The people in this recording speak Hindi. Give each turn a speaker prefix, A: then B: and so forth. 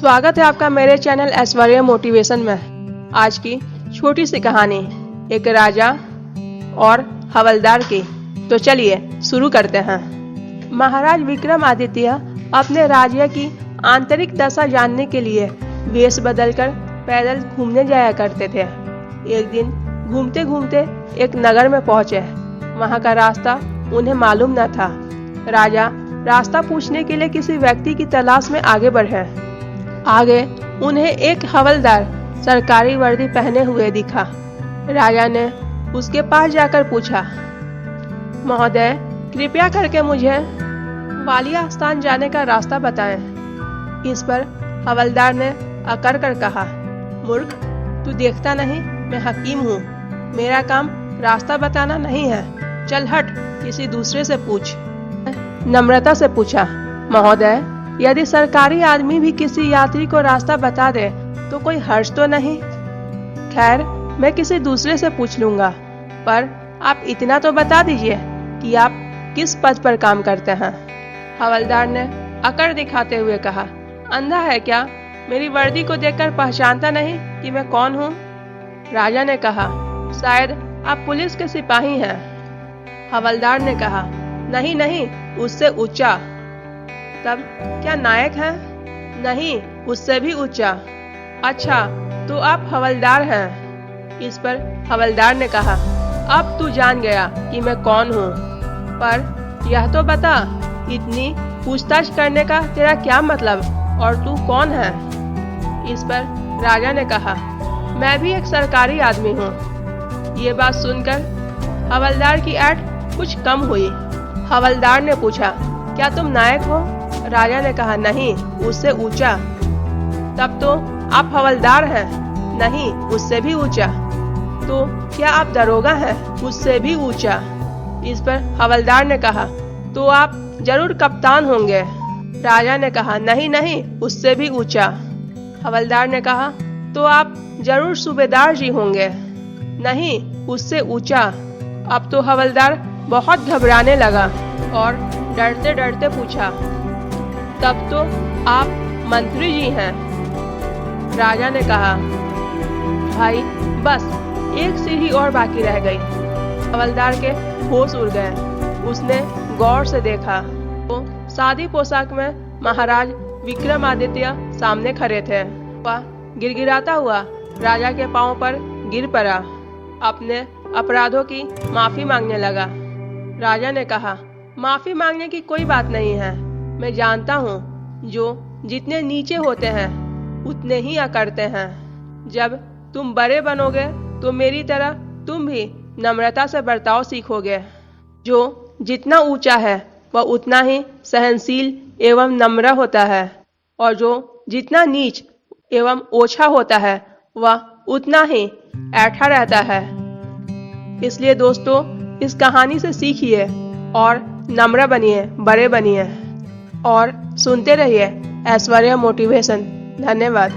A: स्वागत है आपका मेरे चैनल ऐश्वर्या मोटिवेशन में। आज की छोटी सी कहानी एक राजा और हवलदार की। तो चलिए शुरू करते हैं। महाराज विक्रमादित्य अपने राज्य की आंतरिक दशा जानने के लिए वेश बदलकर पैदल घूमने जाया करते थे। एक दिन घूमते घूमते एक नगर में पहुंचे। वहां का रास्ता उन्हें मालूम न था। राजा रास्ता पूछने के लिए किसी व्यक्ति की तलाश में आगे बढ़े। आगे उन्हें एक हवलदार सरकारी वर्दी पहने हुए दिखा। राजा ने उसके पास जाकर पूछा, महोदय, कृपया करके मुझे वालिया स्थान जाने का रास्ता बताएं। इस पर हवलदार ने अकड़ कर कहा, मूर्ख, तू देखता नहीं मैं हकीम हूँ। मेरा काम रास्ता बताना नहीं है। चल हट, किसी दूसरे से पूछ। नम्रता से पूछा, महोदय, यदि सरकारी आदमी भी किसी यात्री को रास्ता बता दे तो कोई हर्ष तो नहीं? खैर, मैं किसी दूसरे से पूछ लूंगा, पर आप इतना तो बता दीजिए कि आप किस पद पर काम करते हैं। हवलदार ने अकड़ दिखाते हुए कहा, अंधा है क्या? मेरी वर्दी को देखकर पहचानता नहीं कि मैं कौन हूँ? राजा ने कहा, शायद आप पुलिस के सिपाही हैं। हवलदार ने कहा, नहीं नहीं, उससे ऊंचा। तब क्या नायक है? नहीं, उससे भी ऊंचा। अच्छा, तो आप हवलदार हैं। इस पर हवलदार ने कहा, अब तू जान गया कि मैं कौन हूँ, पर यह तो बता, इतनी पूछताछ करने का तेरा क्या मतलब और तू कौन है? इस पर राजा ने कहा, मैं भी एक सरकारी आदमी हूँ। ये बात सुनकर हवलदार की ऐठ कुछ कम हुई। हवलदार ने पूछा, क्या तुम नायक हो? राजा ने कहा, नहीं, उससे ऊंचा। तब तो आप हवलदार हैं। नहीं, उससे भी ऊंचा। तो क्या आप दरोगा हैं? उससे भी ऊंचा। इस पर हवलदार ने कहा, तो आप जरूर कप्तान होंगे। राजा ने कहा, नहीं नहीं, उससे भी ऊंचा। हवलदार ने कहा, तो आप जरूर सूबेदार जी होंगे। नहीं, उससे ऊंचा। अब तो हवलदार बहुत घबराने लगा और डरते डरते पूछा, तब तो आप मंत्री जी हैं। राजा ने कहा, भाई बस एक सीढ़ी और बाकी रह गई। हवलदार के होश उड़ गए। उसने गौर से देखा तो सादी पोशाक में महाराज विक्रमादित्य सामने खड़े थे। वह गिड़गिड़ाता हुआ राजा के पांव पर गिर पड़ा। अपने अपराधों की माफी मांगने लगा। राजा ने कहा, माफी मांगने की कोई बात नहीं है। मैं जानता हूँ, जो जितने नीचे होते हैं उतने ही अकड़ते हैं। जब तुम बड़े बनोगे तो मेरी तरह तुम भी नम्रता से बर्ताव सीखोगे। जो जितना ऊंचा है वह उतना ही सहनशील एवं नम्र होता है, और जो जितना नीच एवं ओछा होता है वह उतना ही ऐठा रहता है। इसलिए दोस्तों, इस कहानी से सीखिए और नम्र बनिए, बड़े बनिए और सुनते रहिए ऐश्वर्या मोटिवेशन। धन्यवाद।